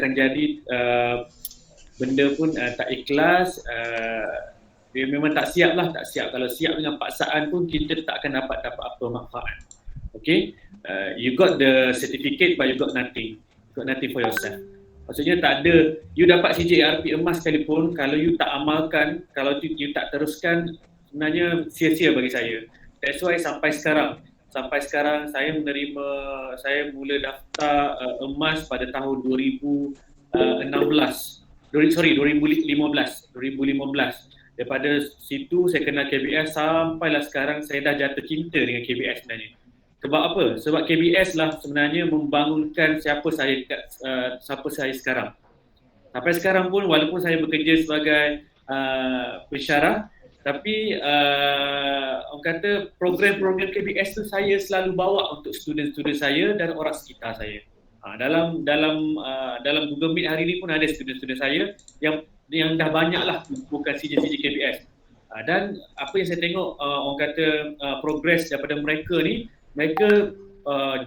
akan jadi benda pun tak ikhlas, dia memang tak siap lah, tak siap. Kalau siap dengan paksaan pun kita tak akan dapat apa manfaat. Okay, you got the certificate but you got nothing for yourself. Maksudnya tak ada, you dapat CJRP emas sekalipun, kalau you tak amalkan, kalau you tak teruskan, sebenarnya sia-sia bagi saya. That's why sampai sekarang saya mula daftar emas pada tahun 2015. Daripada situ saya kenal KBS, sampailah sekarang saya dah jatuh cinta dengan KBS sebenarnya. Sebab apa? Sebab KBS lah sebenarnya membangunkan siapa saya sekarang. Sampai sekarang pun walaupun saya bekerja sebagai pensyarah, tapi orang kata program-program KBS tu saya selalu bawa untuk student-student saya dan orang sekitar saya. Dalam Google Meet hari ni pun ada student-student saya yang dah banyak lah bukan CJ KBS. Dan apa yang saya tengok orang kata progress daripada mereka ni, mereka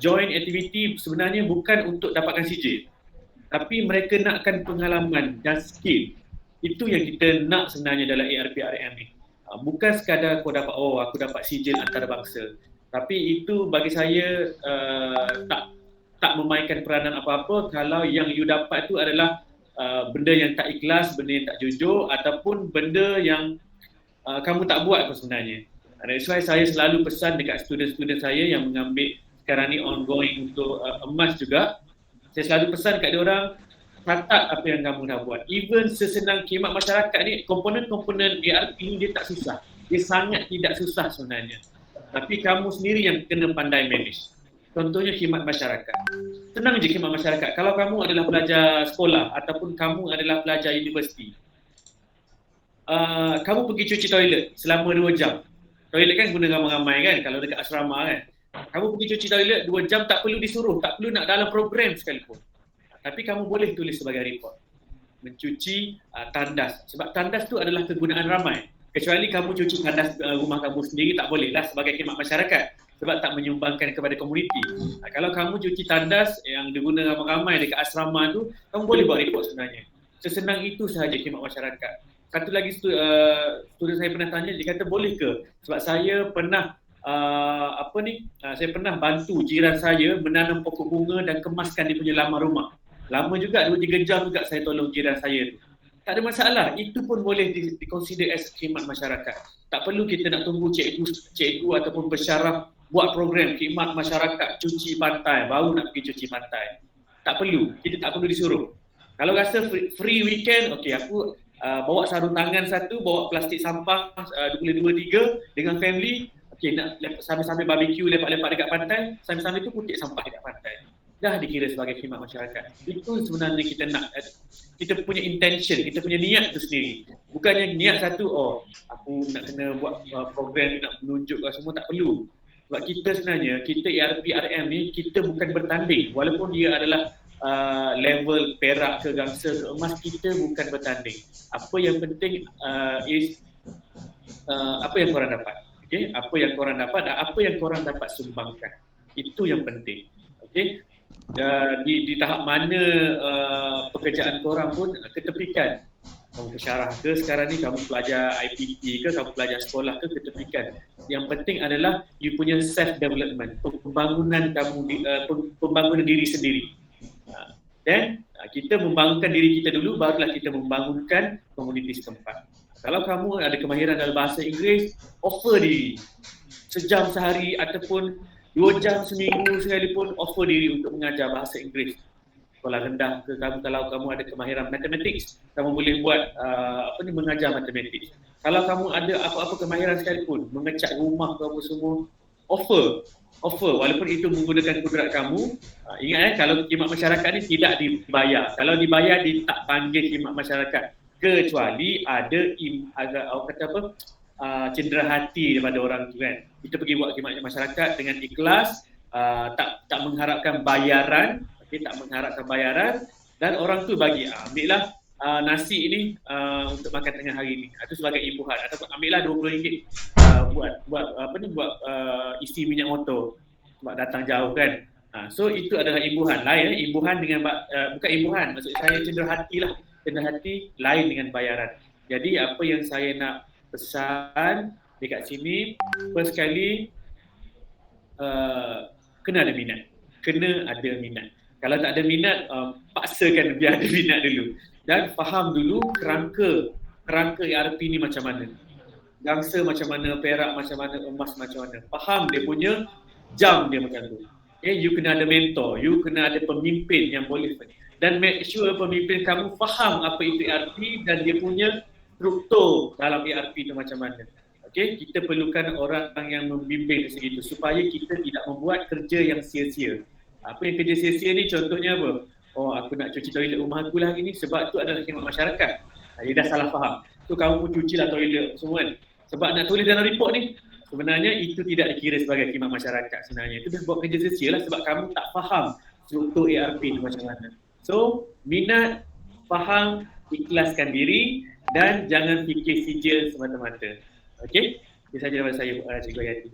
join activity sebenarnya bukan untuk dapatkan CJ, tapi mereka nakkan pengalaman dan skill. Itu yang kita nak sebenarnya dalam ARP-RM ni. Bukan sekadar aku dapat sijil antarabangsa, tapi itu bagi saya tak memainkan peranan apa-apa kalau yang you dapat tu adalah benda yang tak ikhlas, benda yang tak jujur, ataupun benda yang kamu tak buat pun sebenarnya. That's why saya selalu pesan dekat student-student saya yang mengambil sekarang ni ongoing untuk emas juga, saya selalu pesan kat dia orang, catat apa yang kamu dah buat. Even sesenang khidmat masyarakat ni, komponen-komponen ARP ni dia tak susah. Dia sangat tidak susah sebenarnya. Tapi kamu sendiri yang kena pandai manage. Contohnya khidmat masyarakat. Senang je khidmat masyarakat. Kalau kamu adalah pelajar sekolah ataupun kamu adalah pelajar universiti, kamu pergi cuci toilet selama 2 jam. Toilet kan guna ramai-ramai kan, kalau dekat asrama kan. Kamu pergi cuci toilet 2 jam, tak perlu disuruh, tak perlu nak dalam program sekalipun. Tapi kamu boleh tulis sebagai report. Mencuci tandas. Sebab tandas tu adalah kegunaan ramai. Kecuali kamu cuci tandas rumah kamu sendiri, tak boleh lah sebagai khidmat masyarakat. Sebab tak menyumbangkan kepada komuniti. Kalau kamu cuci tandas yang diguna ramai-ramai dekat asrama tu, kamu boleh buat report sebenarnya. Sesenang itu sahaja khidmat masyarakat. Satu lagi student saya pernah tanya, dia kata boleh ke? Sebab saya pernah saya pernah bantu jiran saya menanam pokok bunga dan kemaskan dia punya laman rumah. Lama juga, 2-3 jam juga saya tolong jiran saya tu. Tak ada masalah, itu pun boleh diconsider as khidmat masyarakat. Tak perlu kita nak tunggu cikgu ataupun pensyarah buat program khidmat masyarakat cuci pantai, baru nak pergi cuci pantai. Tak perlu, kita tak perlu disuruh. Kalau rasa free weekend, okey aku bawa sarung tangan satu, bawa plastik sampah 2-3 dengan family, okey nak sambil-sambil barbecue lepak-lepak dekat pantai, sambil-sambil tu kutip sampah dekat pantai. Dah dikira sebagai khidmat masyarakat. Itu sebenarnya kita nak, kita punya intention, kita punya niat tu sendiri. Bukannya niat satu, aku nak kena buat program nak menunjuk semua, tak perlu. Sebab kita sebenarnya, kita ARP-RM ni, kita bukan bertanding. Walaupun dia adalah level perak ke gangsa ke emas, kita bukan bertanding. Apa yang penting apa yang korang dapat. Okay? Apa yang korang dapat dan apa yang korang dapat sumbangkan. Itu yang penting. Okay? Di tahap mana pekerjaan korang pun ketepikan. Kamu pensyarah ke sekarang ni, kamu pelajar IPT ke, kamu pelajar sekolah ke, ketepikan. Yang penting adalah you punya self development, pembangunan pembangunan diri sendiri. Dan kita membangunkan diri kita dulu, barulah kita membangunkan komuniti setempat. Kalau kamu ada kemahiran dalam bahasa Inggeris, offer diri. Sejam sehari ataupun 2 jam seminggu sekalipun, offer diri untuk mengajar bahasa Inggeris. Sekolah rendah ke kamu, kalau kamu ada kemahiran matematik, kamu boleh buat mengajar matematik. Kalau kamu ada apa-apa kemahiran sekalipun, mengecat rumah ke apa semua, offer walaupun itu menggunakan kudrat kamu. Ingat kalau khidmat masyarakat ni tidak dibayar. Kalau dibayar, dia tak panggil khidmat masyarakat, kecuali ada cendera hati daripada orang tu kan. Kita pergi buat khidmat masyarakat dengan ikhlas, tak mengharapkan bayaran, tak mengharapkan bayaran, dan orang tu bagi, ambillah nasi ini untuk makan tengah hari ni. Itu sebagai imbuhan, ataupun ambillah RM20 buat isi minyak motor sebab datang jauh kan. So itu adalah imbuhan lain, imbuhan dengan bukan imbuhan, maksud saya cenderung hati lah, cenderung hati lain dengan bayaran. Jadi apa yang saya nak pesan dekat sini, first sekali kena ada minat. Kalau tak ada minat, paksakan biar ada minat dulu dan faham dulu kerangka ERP ni macam mana, gangsa macam mana, perak macam mana, emas macam mana, faham dia punya jam dia macam tu. You kena ada mentor, you kena ada pemimpin yang boleh, dan make sure pemimpin kamu faham apa itu ERP dan dia punya struktur dalam ERP itu macam mana. Kita perlukan orang yang membimbing segitu supaya kita tidak membuat kerja yang sia-sia. Apa yang kerja sia-sia ni contohnya apa? Aku nak cuci toilet rumah aku lah hari ni sebab tu adalah khidmat masyarakat. Dia dah salah faham. So kamu pun cucilah toilet semua kan. Sebab nak tulis dalam report ni, sebenarnya itu tidak dikira sebagai khidmat masyarakat sebenarnya. Itu dah buat kerja sia-sia lah sebab kamu tak faham struktur ERP tu macam mana. So, minat, faham, ikhlaskan diri dan jangan fikir sijil semata-mata. Okey? Itu saja daripada saya, Cikgu Hayati.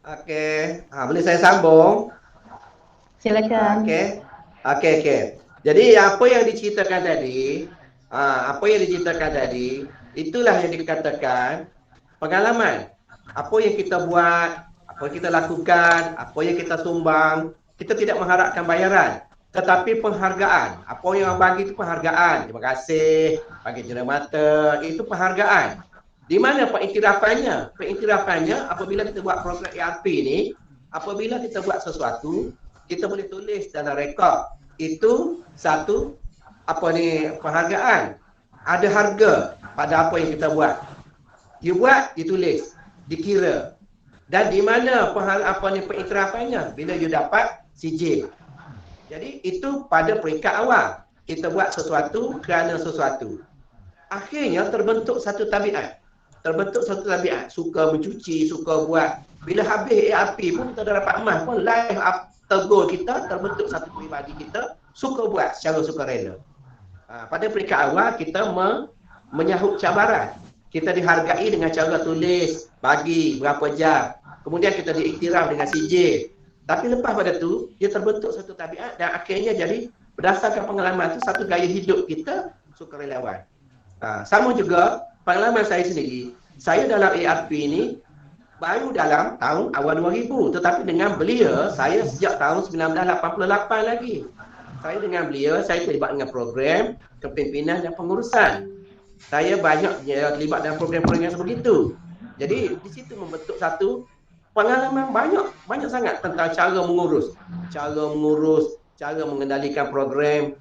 Okey, boleh saya sambung? Silakan. Okey. Jadi apa yang diceritakan tadi, itulah yang dikatakan pengalaman. Apa yang kita buat, apa yang kita lakukan, apa yang kita sumbang, kita tidak mengharapkan bayaran, tetapi penghargaan. Apa yang bagi itu penghargaan. Terima kasih, bagi cermata, itu penghargaan. Di mana pengiktirafannya? Pengiktirafannya apabila kita buat program ERP ni, apabila kita buat sesuatu, kita boleh tulis dalam rekod. Itu satu penghargaan. Ada harga pada apa yang kita buat. Dibuat, ditulis, dikira. Dan di mana pengiktirafannya? Bila you dapat sijil. Jadi itu pada peringkat awal. Kita buat sesuatu kerana sesuatu. Akhirnya terbentuk satu tabiat. Suka mencuci, suka buat. Bila habis ERP pun kita dah dapat emas pun, life after goal kita terbentuk satu peribadi kita suka buat secara sukarela. Pada peringkat awal kita menyahut cabaran. Kita dihargai dengan cara tulis, bagi berapa jam. Kemudian kita diiktiraf dengan sijil. Tapi lepas pada tu, dia terbentuk satu tabiat dan akhirnya jadi berdasarkan pengalaman tu satu gaya hidup kita sukarelawan. Sama juga pengalaman saya sendiri. Saya dalam ERP ni baru dalam tahun awal 2000, tetapi dengan belia saya sejak tahun 1988 lagi. Saya dengan belia, saya terlibat dengan program kepimpinan dan pengurusan. Saya banyak terlibat dalam program-program sebegitu. Jadi di situ membentuk satu pengalaman banyak sangat tentang cara mengurus, cara mengendalikan program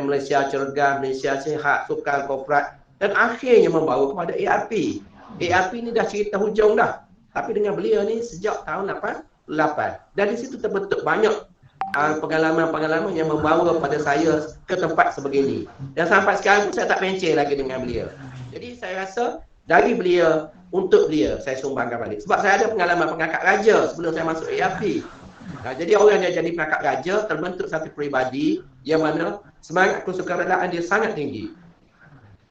Malaysia Cergas, Malaysia Sihat, Sukan Korporat, dan akhirnya membawa kepada ERP. ERP ni dah cerita hujung dah. Tapi dengan belia ni sejak tahun 88. Dan di situ terbentuk banyak pengalaman-pengalaman yang membawa pada saya ke tempat sebegini. Dan sampai sekarang pun saya tak pencet lagi dengan belia. Jadi saya rasa dari belia untuk belia saya sumbangkan balik. Sebab saya ada pengalaman pengangkat raja sebelum saya masuk ERP. Jadi orang yang jadi pengangkat raja terbentuk satu peribadi yang mana semangat kesukarelaan dia sangat tinggi.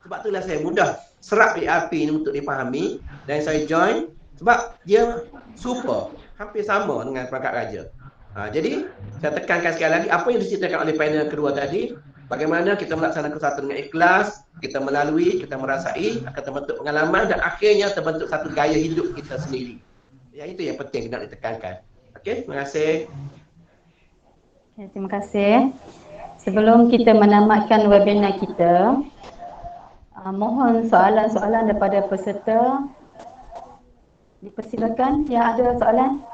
Sebab itulah saya mudah serap ERP ni untuk dipahami dan saya join sebab dia super, hampir sama dengan perangkat raja. Jadi saya tekankan sekali lagi apa yang diceritakan oleh panel kedua tadi, bagaimana kita melaksanakan sesuatu dengan ikhlas, kita melalui, kita merasai, akan terbentuk pengalaman dan akhirnya terbentuk satu gaya hidup kita sendiri. Yang itu yang penting nak ditekankan. Okey, terima kasih. Okay, terima kasih. Sebelum kita menamatkan webinar kita, mohon soalan-soalan daripada peserta. Dipersilakan yang ada soalan.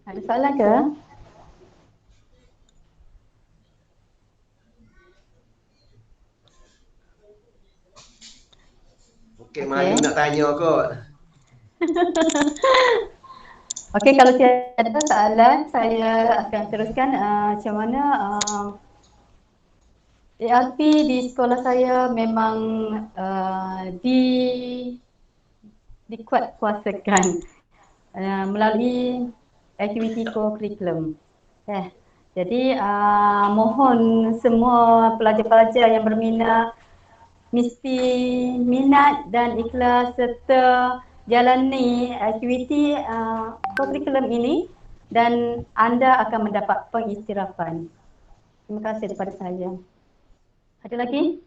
Ada soalan ke? Okey, Maju nak tanya kot. Okey, kalau tiada soalan, saya akan teruskan macam mana ARP di sekolah saya memang dikuatkuasakan melalui aktiviti co-curriculum. Jadi mohon semua pelajar-pelajar yang berminat mesti minat dan ikhlas serta jalani aktiviti co-curriculum ini dan anda akan mendapat pengiktirafan. Terima kasih daripada saya. Ada lagi?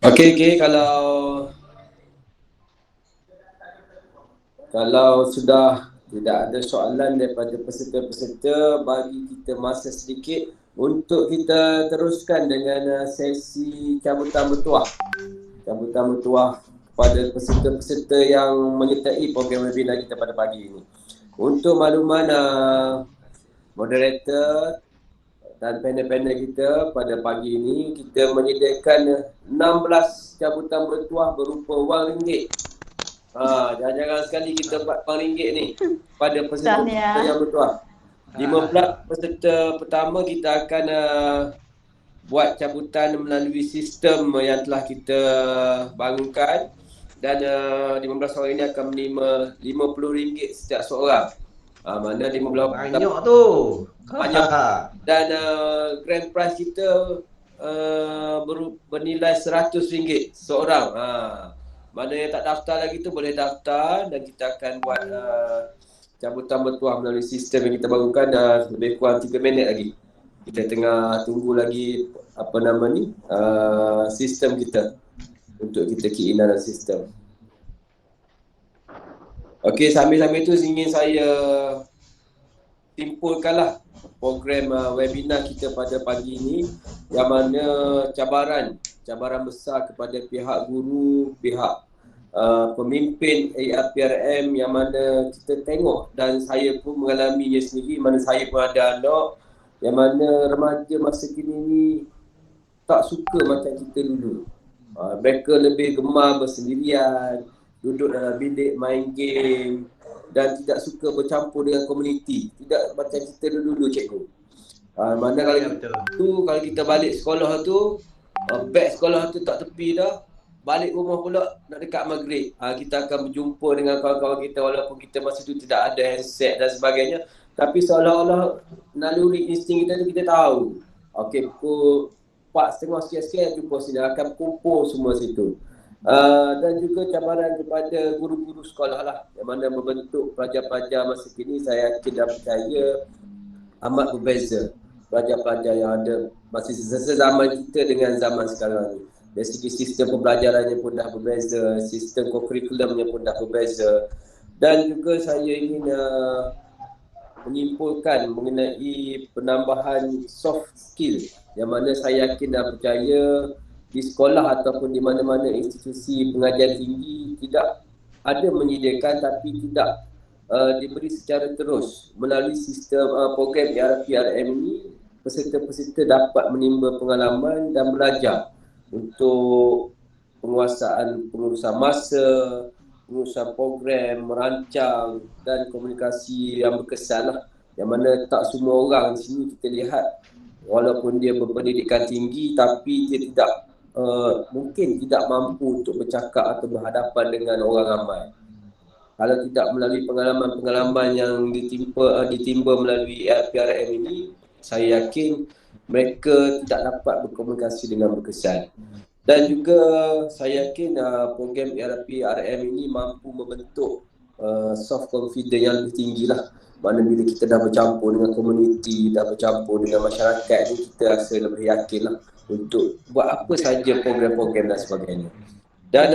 Okey, kalau sudah tidak ada soalan daripada peserta-peserta, bagi kita masa sedikit untuk kita teruskan dengan sesi cabutan bertuah. Cabutan bertuah kepada peserta-peserta yang menyertai program webinar kita pada pagi ini. Untuk makluman moderator dan panel-panel kita pada pagi ini, kita menyediakan 16 cabutan bertuah berupa wang ringgit. Jarang-jarang sekali kita buat wang ringgit ni pada peserta-peserta yang bertuah. 15 peserta pertama kita akan buat cabutan melalui sistem yang telah kita bangunkan, dan 15 orang ini akan menerima RM50 setiap seorang. Mana 15 banyak tu. Banyak. Dan grand prize kita bernilai RM100 seorang. Mana yang tak daftar lagi tu boleh daftar, dan kita akan buat cabutan bertuah melalui sistem yang kita bangunkan lebih kurang 3 minit lagi. Kita tengah tunggu lagi sistem kita untuk kita key in dalam sistem. Okey, sambil-sambil tu ingin saya simpulkanlah program webinar kita pada pagi ini, yang mana cabaran besar kepada pihak guru, pihak pemimpin ARPRM, yang mana kita tengok dan saya pun mengalaminya sendiri, mana saya pun ada anak yang mana remaja masa kini ni tak suka macam kita dulu. Mereka lebih gemar bersendirian, duduk dalam bilik main game dan tidak suka bercampur dengan komuniti. Tidak macam kita dulu cikgu. Mana kalau kita balik sekolah tu, beg sekolah tu tak tepi dah, balik rumah pula nak dekat maghrib. Kita akan berjumpa dengan kawan-kawan kita walaupun kita masa tu tidak ada handset dan sebagainya. Tapi seolah-olah naluri insting kita tu kita tahu. Okey, pukul 4:30 sekian-sekian jumpa sini, akan kumpul semua situ. Dan juga cabaran kepada guru-guru sekolah lah, yang mana membentuk pelajar-pelajar masa kini saya yakin dan percaya amat berbeza. Pelajar-pelajar yang ada masih sezaman kita dengan zaman sekarang ni. Dari segi sistem pembelajarannya pun dah berbeza, sistem co-curriculumnya pun dah berbeza. Dan juga saya ingin menyimpulkan mengenai penambahan soft skill, yang mana saya yakin dan percaya di sekolah ataupun di mana-mana institusi pengajian tinggi tidak ada menyediakan, tapi tidak diberi secara terus. Melalui sistem program ARPRM ini, peserta-peserta dapat menimba pengalaman dan belajar untuk pengurusan masa, pengurusan program, merancang dan komunikasi yang berkesan lah. Yang mana tak semua orang di sini kita lihat walaupun dia berpendidikan tinggi, tapi dia tidak mungkin tidak mampu untuk bercakap atau berhadapan dengan orang ramai. Kalau tidak melalui pengalaman-pengalaman yang ditimba melalui ARPRM ini, saya yakin mereka tidak dapat berkomunikasi dengan berkesan. Dan juga saya yakin program ARPRM ini mampu membentuk soft confidence yang lebih tinggi lah. Mana bila kita dah bercampur dengan komuniti, dah bercampur dengan masyarakat ni, kita rasa lebih yakin lah untuk buat apa saja program-program dan sebagainya. Dan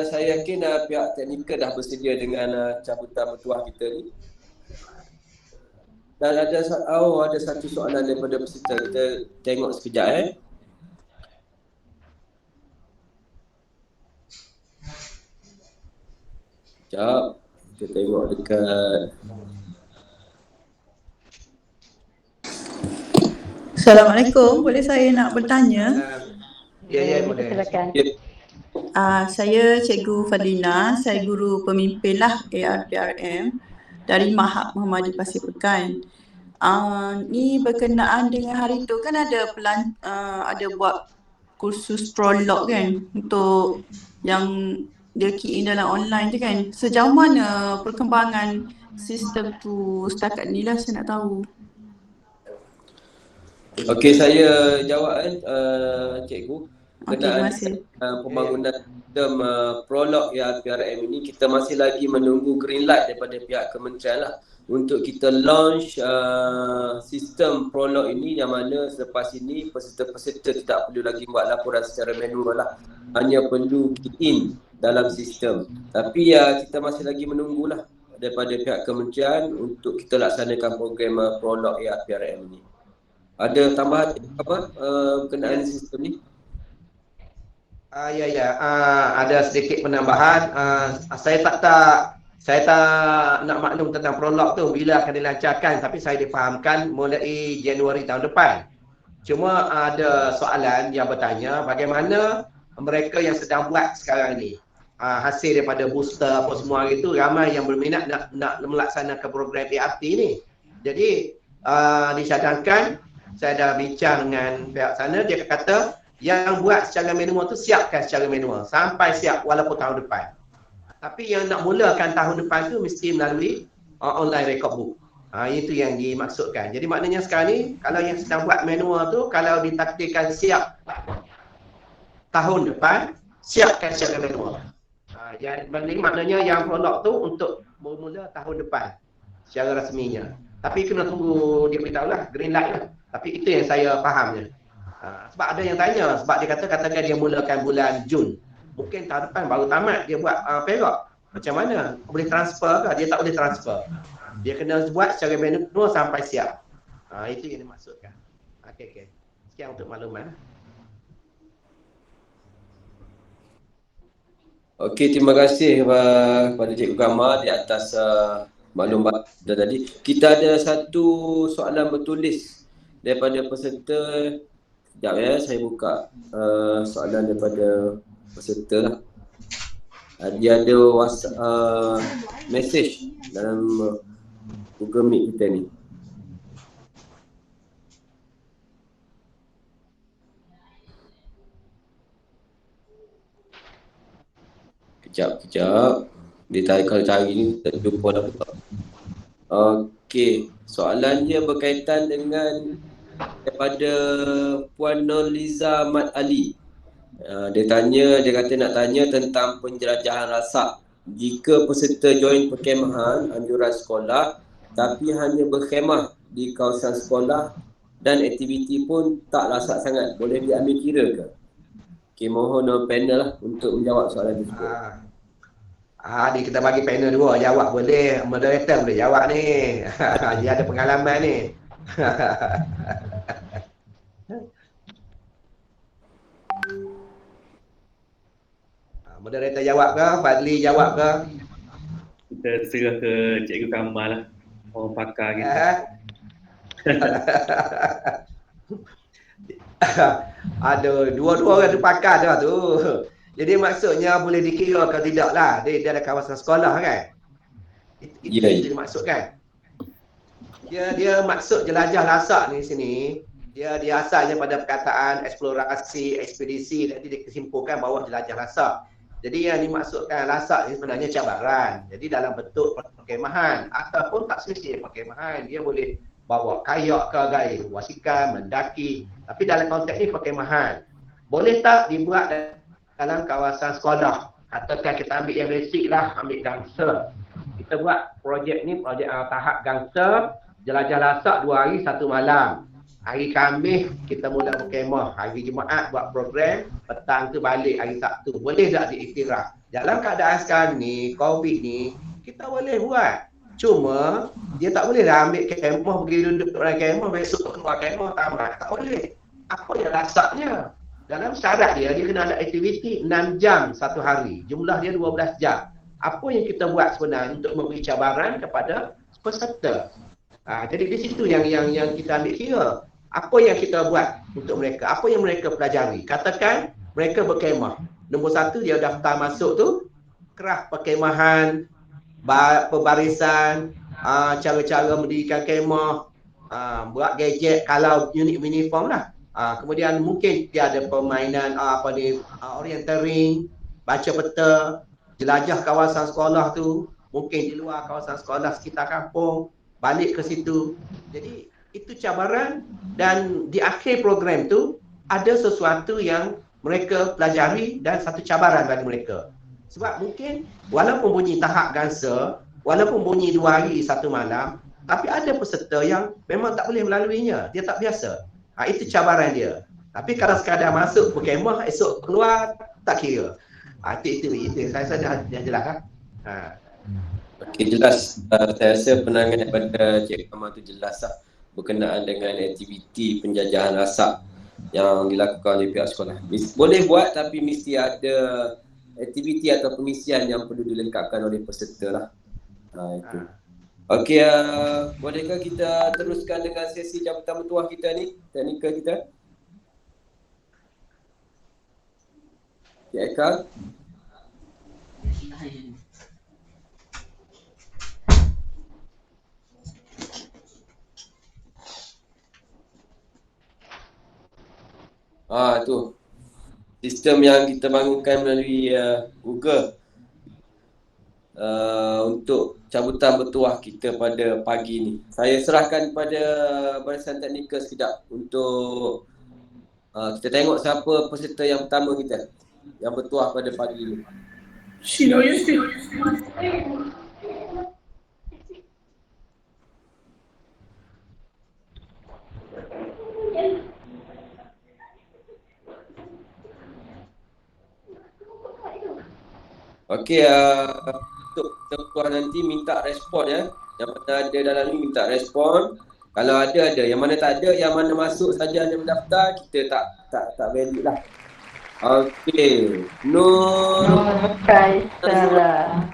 saya yakin pihak teknikal dah bersedia dengan cabutan bertuah kita ni. Dan ada satu soalan daripada peserta, kita tengok sekejap Sekejap. Kita tengok dekat. Assalamualaikum, boleh saya nak bertanya? Ya, boleh. Silakan. Ya. Saya Cikgu Fadlina, saya guru pemimpin lah ARPRM dari Mahad Muhammadi Pasir Pekan. Ni berkenaan dengan hari tu kan ada ada buat kursus prolog kan untuk yang dia key in dalam online tu kan. Sejauh mana perkembangan sistem tu setakat ni lah saya nak tahu. Okey, saya jawab cikgu. Okey, terima kasih. Pembangunan sistem prolog ARPRM ini, kita masih lagi menunggu green light daripada pihak kementerian lah untuk kita launch sistem prolog ini, yang mana selepas ini peserta-peserta tidak perlu lagi buat laporan secara manual lah, hanya perlu key in dalam sistem. Tapi kita masih lagi menunggulah daripada pihak kementerian untuk kita laksanakan program prolog ARPRM ini. Ada tambahan apa berkenaan sistem ni? Ada sedikit penambahan. Saya tak nak maklum tentang prolog tu bila akan dilancarkan, tapi saya difahamkan mulai Januari tahun depan. Cuma ada soalan yang bertanya bagaimana mereka yang sedang buat sekarang ni, hasil daripada booster apa semua itu, ramai yang berminat nak melaksanakan program ART ni. Jadi dicadangkan, saya dah bincang dengan pihak sana, dia kata yang buat secara manual tu siapkan secara manual sampai siap walaupun tahun depan. Tapi yang nak mulakan tahun depan tu mesti melalui online record book. Itu yang dimaksudkan. Jadi maknanya sekarang ni kalau yang sedang buat manual tu, kalau ditakdirkan siap tahun depan, siapkan secara manual. Yang maknanya yang prolog tu untuk bermula tahun depan secara rasminya. Tapi kena tunggu dia beritahu lah, green light lah. Tapi itu yang saya fahamnya. Sebab ada yang tanya, sebab dia katakan dia mulakan bulan Jun. Mungkin tahun depan baru tamat dia buat perak. Macam mana? Boleh transfer ke? Dia tak boleh transfer. Dia kena buat secara manual sampai siap. Itu yang dimaksudkan. Okey. Sekian untuk makluman. Okey, terima kasih kepada Cikgu Kamal di atas maklumat tadi. Kita ada satu soalan bertulis daripada peserta. Sekejap saya buka soalan daripada peserta lah. Dia ada message dalam Google Meet kita ni. Kejap. Kalau cari ni tak jumpa dah pula. Okey, soalan dia berkaitan dengan daripada Puan Nurliza Mat Ali. Dia kata nak tanya tentang penjelajahan rasak. Jika peserta join perkhemahan anjuran sekolah tapi hanya berkhemah di kawasan sekolah dan aktiviti pun tak rasak sangat, boleh diambil kira ke? Okey, mohon panel lah untuk menjawab soalan tersebut. Ni kita bagi panel dua jawab boleh. Moderator boleh jawab ni. Dia ada pengalaman ni. Moderator jawab ke? Fadli jawab ke? Kita serah ke Cikgu Kamal lah, orang pakar kita. Ada dua-dua orang tu pakar dah tu. Jadi maksudnya boleh dikira ke tidak lah. Dia ada kawasan sekolah kan? Itu yang dimaksudkan. Dia maksud jelajah rasak ni sini. Dia asalnya pada perkataan eksplorasi, ekspedisi, nanti dia kesimpulkan bawah jelajah rasak. Jadi yang dimaksudkan rasak ni sebenarnya cabaran. Jadi dalam bentuk perkemahan ataupun tak semestinya perkemahan. Dia boleh bawa kayak ke gaya wasikam, mendaki. Tapi dalam konteks ni perkemahan. Boleh tak dibuat dalam kawasan sekolah? Katakan kita ambil yang basic lah, ambil gangster. Kita buat projek ni, projek tahap gangster, jelajah rasak 2 hari 1 malam. Hari Khamis kita mula berkemah, hari Jumaat buat program, petang tu balik hari Sabtu. Boleh tak diiktiraf? Dalam keadaan sekarang ni, COVID ni, kita boleh buat. Cuma dia tak boleh dah ambil kemah, pergi duduk dalam kemah, besok keluar kemah, tamat. Tak boleh. Apa yang rasaknya? Dalam syarat dia kena ada aktiviti 6 jam 1 hari. Jumlah dia 12 jam. apa yang kita buat sebenarnya untuk memberi cabaran kepada peserta. Jadi di situ yang kita ambil kira. Apa yang kita buat untuk mereka, apa yang mereka pelajari. Katakan mereka berkemah. Nombor 1 dia daftar masuk tu, kerah perkemahan, pembarisan, cara-cara mendirikan kemah, buat gadget kalau unit uniform lah. Kemudian mungkin dia ada permainan orienteering, baca peta, jelajah kawasan sekolah tu, mungkin di luar kawasan sekolah sekitar kampung, balik ke situ. Jadi itu cabaran, dan di akhir program tu ada sesuatu yang mereka pelajari dan satu cabaran bagi mereka. Sebab mungkin walaupun bunyi tahap gansa, walaupun bunyi 2 hari 1 malam, tapi ada peserta yang memang tak boleh melaluinya, dia tak biasa. Itu cabaran dia. Tapi kalau sekadar masuk berkemah, esok keluar, tak kira. Itu saya rasa dah jelas kan? Okey, jelas. Saya rasa penangan daripada Cik Kamal tu jelas lah berkenaan dengan aktiviti penjajahan rasap yang dilakukan oleh pihak sekolah. Boleh buat tapi mesti ada aktiviti atau pengisian yang perlu dilengkapkan oleh peserta lah. Itu. Okey, bolehkah kita teruskan dengan sesi jabatan bertuah kita ni, teknikal kita? Cik Eka? Tu sistem yang kita bangunkan melalui Google untuk cabutan bertuah kita pada pagi ni. Saya serahkan pada barisan teknikal sekejap untuk kita tengok siapa peserta yang pertama kita yang bertuah pada pagi ni. Okey, untuk bertuah nanti minta respon ya. Yang mana ada dalam ni minta respon. Kalau ada. Yang mana tak ada, yang mana masuk saja yang mendaftar, kita tak valid lah. Okey. Nur Kaisara.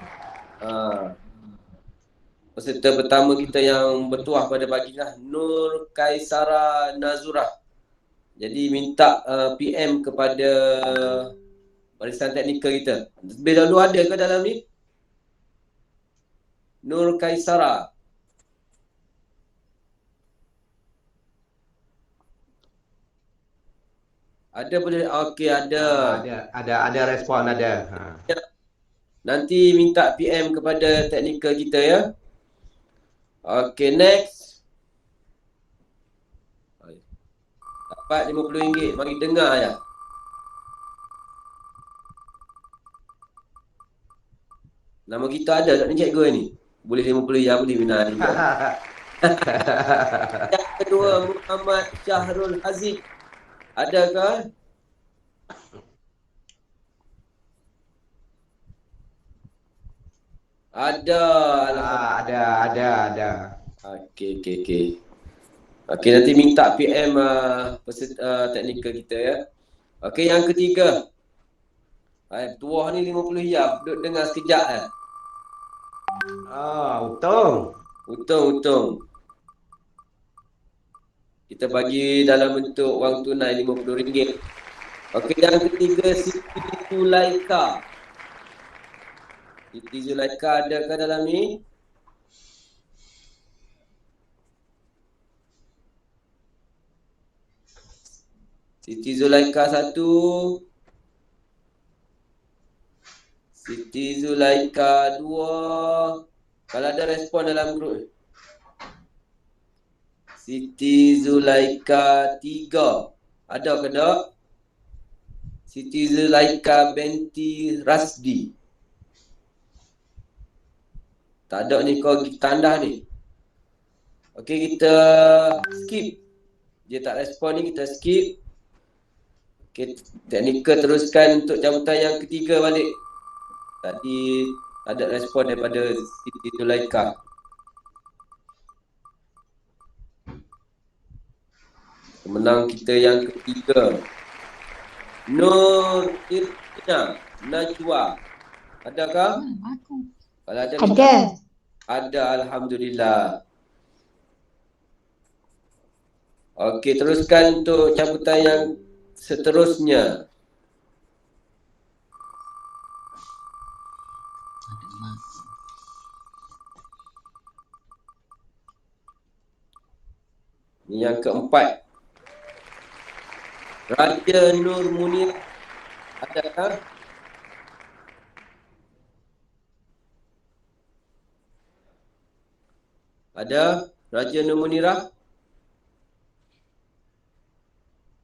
Peserta pertama kita yang bertuah pada pagi lah, Nur Kaisara Nazurah. Jadi minta PM kepada barisan teknikal kita. Lebih dahulu ada ke dalam ni? Nur Kaisara. Ada boleh? Okey, ada. Ada respon ada. Nanti minta PM kepada teknikal kita ya. Okey, next. Dapat RM50. Mari dengar ya. Nama kita ada tak ni cikgu ni? Boleh RM50, boleh Minah. Yang kedua, Muhammad Syahrul Haziq. Adakah? Ada. Ada. Okey. Okey, nanti minta PM peserta teknikal kita ya. Okey, yang ketiga. Tuah ni RM50. Duduk dengar sekejap ya. Untung. Kita bagi dalam bentuk wang tunai RM50. Okey, yang ketiga Siti Zulaika. Siti Zulaika adakah dalam ni? Siti Zulaika 1. Siti Zulaika 2. Kalau ada respon dalam grup. Siti Zulaika 3. Ada ke tak? Siti Zulaika binti Rasdi. Tak ada ni, kau tanda ni. Okey, kita skip. Dia tak respon ni, kita skip. Okey, teknikal teruskan untuk cabutan yang ketiga balik. Tadi ada respon daripada Siti Zulaika. Pemenang kita yang ketiga, Nur Irina Najwa. Adakah? Kalau ada. Ada. Ada, alhamdulillah. Okey, teruskan untuk cabutan yang seterusnya. Ini yang keempat. Raja Nur Munir. Adakah? Ada Raja Nur Munirah?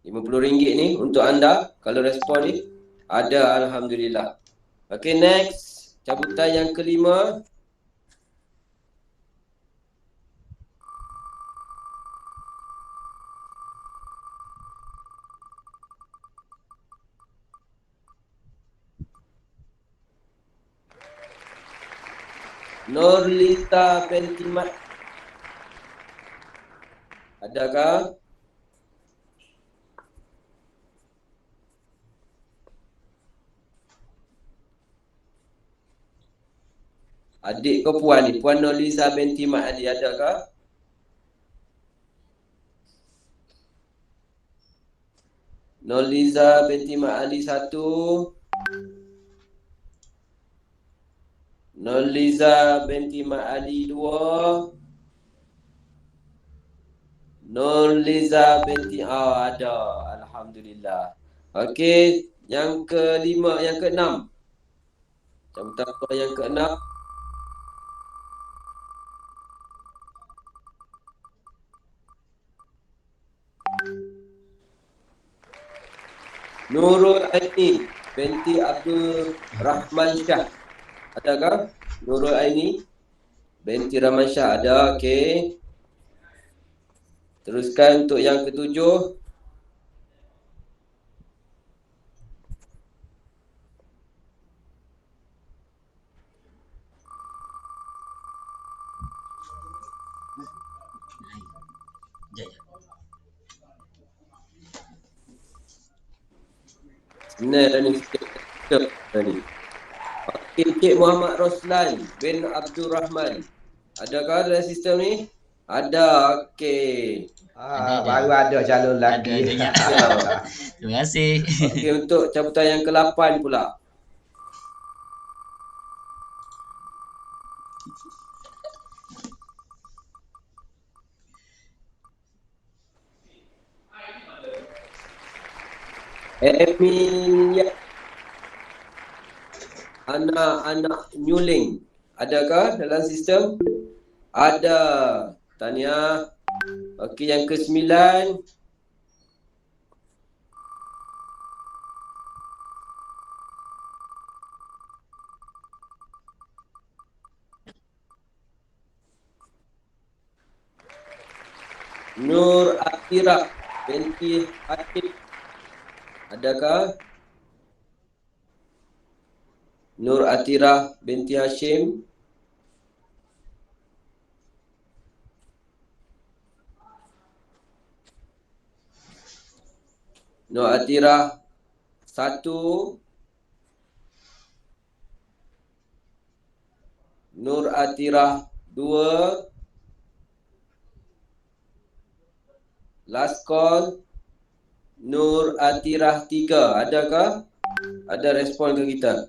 RM50 ni untuk anda kalau respon ni. Ada, alhamdulillah. Okey, next. Cabutan yang kelima. Nurlita binti Mat. Adakah? Adik ke puan ni? Puan Nurliza binti Mat Ali, adakah? Nurliza binti Mat Ali 1. Nurliza binti Mat Ali 2. Nurliza binti ada, alhamdulillah. Okey, yang kelima, yang keenam. Cabutan yang keenam. Nurul Aini binti Abdul Rahman Shah. Adakah? Nurul Aini binti Rahman Shah ada. Okey. Teruskan untuk yang ketujuh. Sebenarnya ni tadi. Okey, Cik Muhammad Roslan bin Abdul Rahman. Adakah dalam sistem ni? Ada, okey. Baru ada calon lelaki. Terima kasih. Okey, untuk cabutan yang ke-8 pula. Emilia anak nyuling. Adakah dalam sistem? Ada. Tahniah. Okey, yang ke-9. Nur Atirah binti Hashim. Adakah? Nur Atirah binti Hashim. Nur Atirah 1. Nur Atirah 2. Last call. Nur Atirah 3. Adakah? Ada respon ke kita?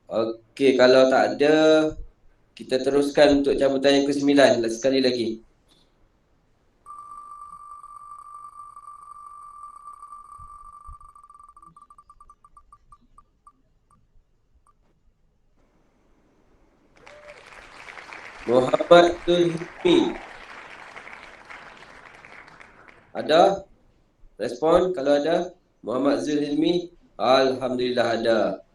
Okey, kalau tak ada, kita teruskan untuk cabutan yang ke-9 sekali lagi. Muhammad Zulhilmi. Ada? Respon kalau ada? Muhammad Zulhilmi. Alhamdulillah ada.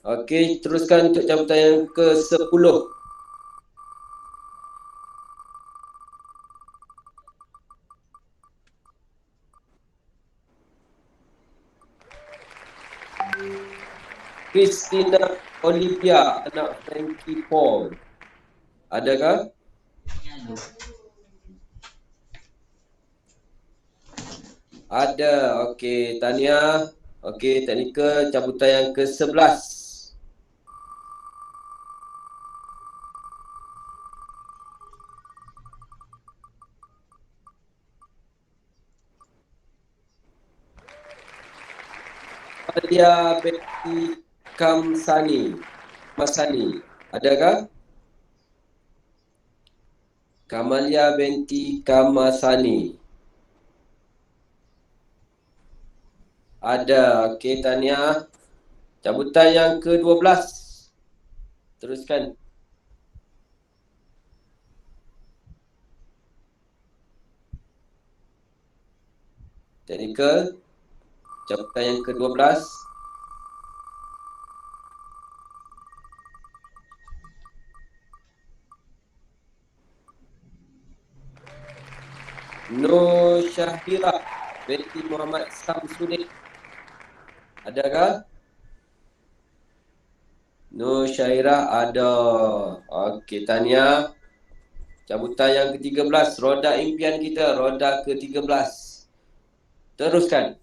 Okey, teruskan untuk cabutan yang ke-10. Christina Olivia, anak Frankie Paul. Adakah? Ada. Okey, tahniah. Okey, teknikal cabutan yang ke-11. Kamalia binti Masani. Adakah? Kamalia binti Kamasani. Ada. Okey, tahniah. Cabutan yang ke-12. Teruskan. Teknikal. Cabutan yang ke-12. Nur Syahira binti Muhammad Samsudin. Adakah? Nur Syahira ada. Okey, tahniah. Cabutan yang ke-13. Roda impian kita. Roda ke-13. Teruskan.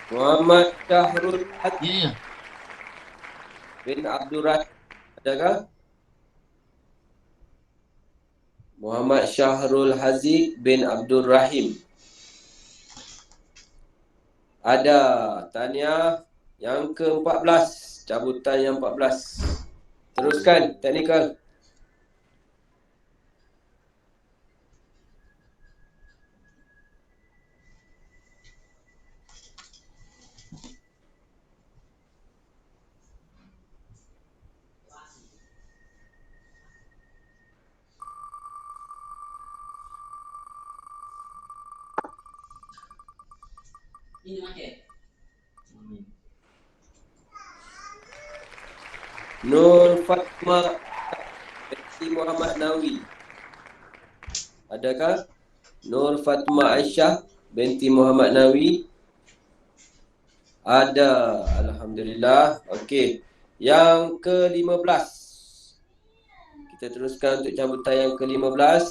Muhammad Syahrul Haziq Ya, bin Abdul Rahim. Adakah? Muhammad Syahrul Haziq bin Abdul Rahim. Ada. Tahniah. Yang ke-14. Cabutan yang 14. Teruskan. Teknikal. Nur Fatma binti Muhammad Nawi. Adakah? Nur Fatma Aisyah binti Muhammad Nawi. Ada. Alhamdulillah. Okey. Yang ke-15. Kita teruskan untuk cabutan yang ke-15.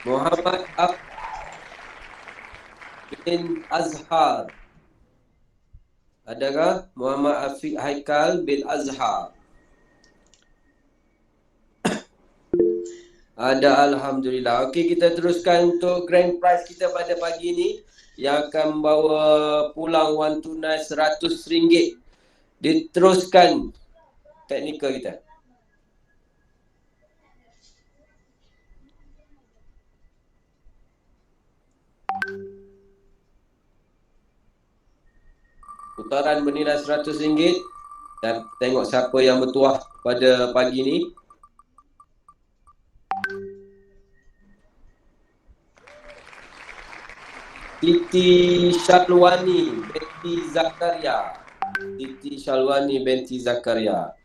Muhammad bin Azhar. Adakah? Muhammad Afiq Haikal bin Azhar. Ada. Alhamdulillah. Okey, kita teruskan untuk grand prize kita pada pagi ini yang akan membawa pulang wang tunai RM100. Diteruskan teknikal kita. Putaran bernilai RM100 dan tengok siapa yang bertuah pada pagi ni. Siti Shalwani binti Zakaria. Siti Shalwani binti Zakaria.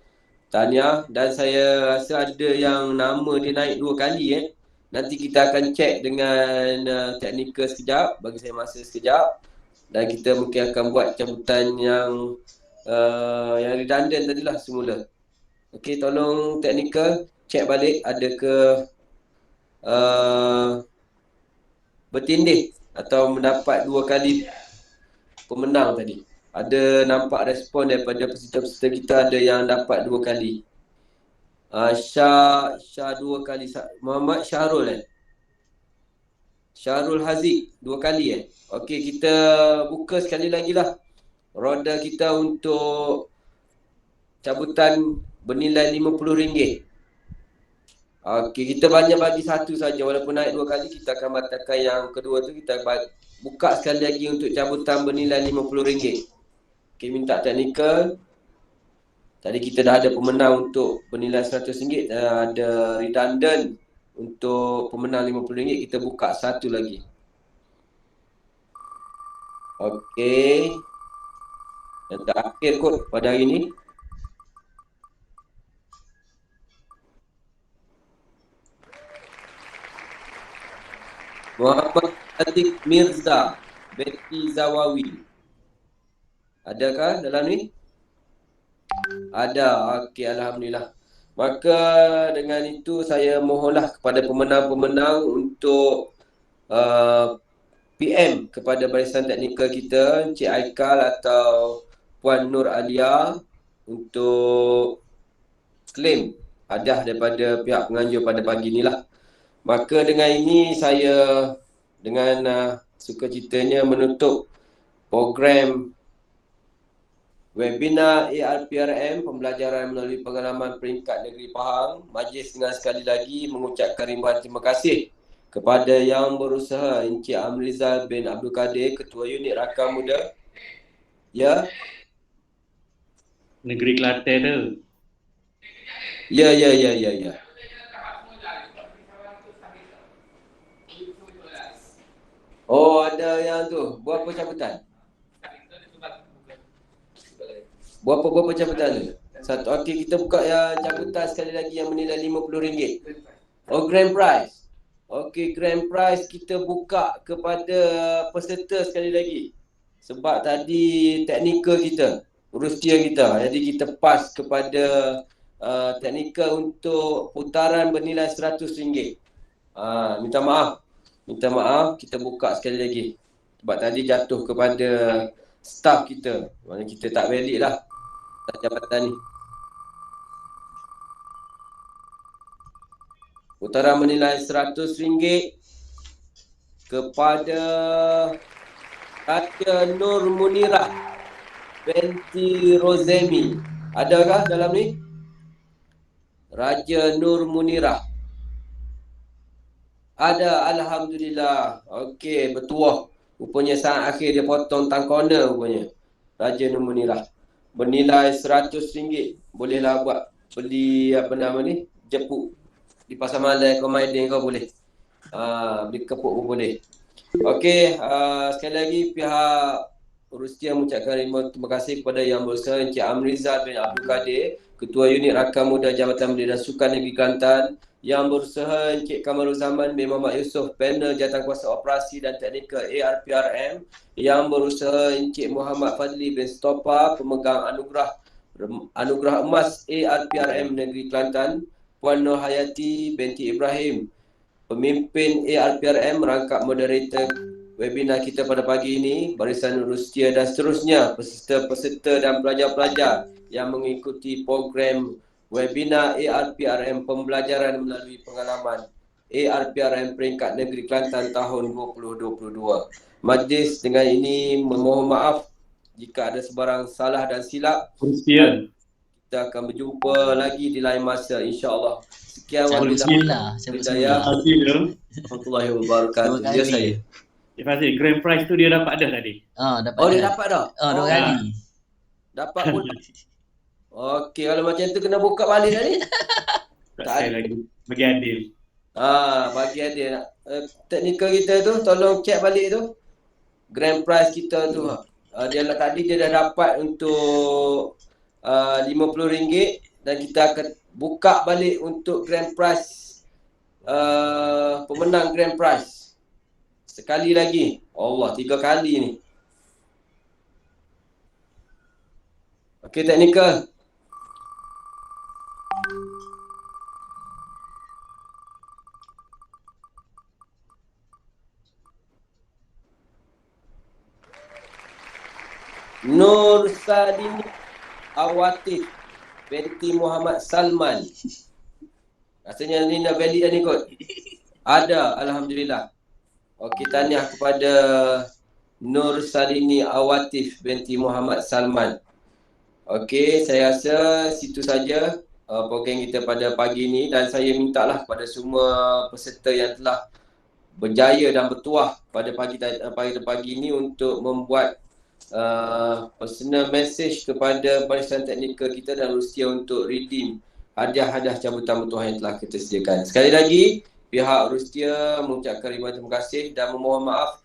Tahniah, dan saya rasa ada yang nama dia naik 2 kali. Nanti kita akan cek dengan teknikal sekejap. Bagi saya masa sekejap. Dan kita mungkin akan buat cabutan yang redundant tadilah semula. Okey, tolong teknikal cek balik ada ke bertindih atau mendapat 2 kali pemenang tadi. Ada nampak respon daripada peserta-peserta kita, ada yang dapat 2 kali. Syah 2 kali. Muhammad Syahrul Syahrul Haziq 2 kali. Okey, kita buka sekali lagi lah roda kita untuk cabutan bernilai RM50. Okey, kita banyak bagi satu saja, walaupun naik 2 kali kita akan batalkan yang kedua tu. Kita buka sekali lagi untuk cabutan bernilai RM50. Okey, minta teknikal. Tadi kita dah ada pemenang untuk bernilai RM100, ada redundant untuk pemenang RM50. Kita buka satu lagi. Okey. Yang terakhir kot pada hari ni. Muhammad Atik Mirza binti Zawawi. Adakah dalam ni? Ada. Okey, alhamdulillah. Maka dengan itu saya mohonlah kepada pemenang-pemenang untuk PM kepada barisan teknikal kita, Encik Aikal atau Puan Nur Alia untuk claim hadiah daripada pihak penganjur pada pagi inilah. Maka dengan ini saya dengan sukacitanya menutup program webinar ARPRM pembelajaran melalui pengalaman peringkat negeri Pahang. Majlis dengan sekali lagi mengucapkan ribuan terima kasih kepada yang berusaha Encik Amrizal bin Abdul Kadir, Ketua Unit Rakam Muda. Ya. Negeri Kelantan tu. Ya. Oh, ada yang tu. Berapa cabutan? Berapa cabutan tu? Satu. Okey, kita buka yang cabutan sekali lagi yang bernilai RM50. Oh, grand prize. Okey, grand prize kita buka kepada peserta sekali lagi. Sebab tadi teknikal kita, Rustia kita. Jadi kita pass kepada teknikal untuk putaran bernilai RM100. Minta maaf, kita buka sekali lagi. Sebab tadi jatuh kepada staff kita. Mana kita tak valid lah jabatan ni. Putaran bernilai RM100 kepada Raja Nur Munirah binti Rozemi. Adakah dalam ni? Raja Nur Munirah. Ada, alhamdulillah. Okey, bertuah. Rupanya saat akhir dia potong tang corner rupanya. Raja Nur Munirah. Bernilai RM100. Bolehlah buat beli apa nama ni? Jepuk. Di Pasar Malai kau Maidin kau boleh. Beli kepuk pun boleh. Okey, sekali lagi pihak Rustia mengucapkan terima kasih kepada Yang Berusaha Encik Amrizal bin Abdul Kadir, Ketua Unit Rakam Muda Jabatan Belia dan Sukan Negeri Kelantan. Yang Berusaha Encik Kamarul Zaman bin Muhammad Yusof, Panel Jawatankuasa Operasi dan Teknikal ARPRM. Yang Berusaha Encik Muhammad Fadli bin Stopa, Pemegang Anugerah Emas ARPRM Negeri Kelantan. Puan Nur Hayati binti Ibrahim, Pemimpin ARPRM, merangkap moderator webinar kita pada pagi ini, barisan Rustia dan seterusnya, peserta-peserta dan pelajar-pelajar yang mengikuti program webinar ARPRM pembelajaran melalui pengalaman ARPRM peringkat negeri Kelantan tahun 2022. Majlis dengan ini memohon maaf jika ada sebarang salah dan silap. Rustia. Kita akan berjumpa lagi di lain masa, insya-Allah. Sekian Bismillah. warahmatullahi wabarakatuh. Terima Ya kasih. saya. Terima kasih. Grand prize tu dia dapat dah tadi. Dapat Oh, dia dah. dapat dah? Dua kali. Dapat pun. Okey, kalau macam tu kena buka balik dah ni. Tak sekali lagi. Bagi adil. Bagi dia nak teknikal kita tu tolong check balik tu. Grand prize kita tu. Tadi dia dah dapat untuk RM50 dan kita akan buka balik untuk grand prize pemenang grand prize. Sekali lagi. Allah, 3 kali ni. Okey, teknikal. Nur Sadini Awatif binti Muhammad Salman. Rasanya ni dah valid dah ni kot. Ada, alhamdulillah. Okey, tahniah kepada Nur Sadini Awatif binti Muhammad Salman. Okey, saya rasa situ saja program kita pada pagi ini, dan saya mintalah kepada semua peserta yang telah berjaya dan bertuah pada pagi ini untuk membuat personal message kepada barisan teknikal kita dan Rustia untuk redeem hadiah-hadiah cabutan bertuah yang telah kita sediakan. Sekali lagi, pihak Rustia mengucapkan ribuan terima kasih dan memohon maaf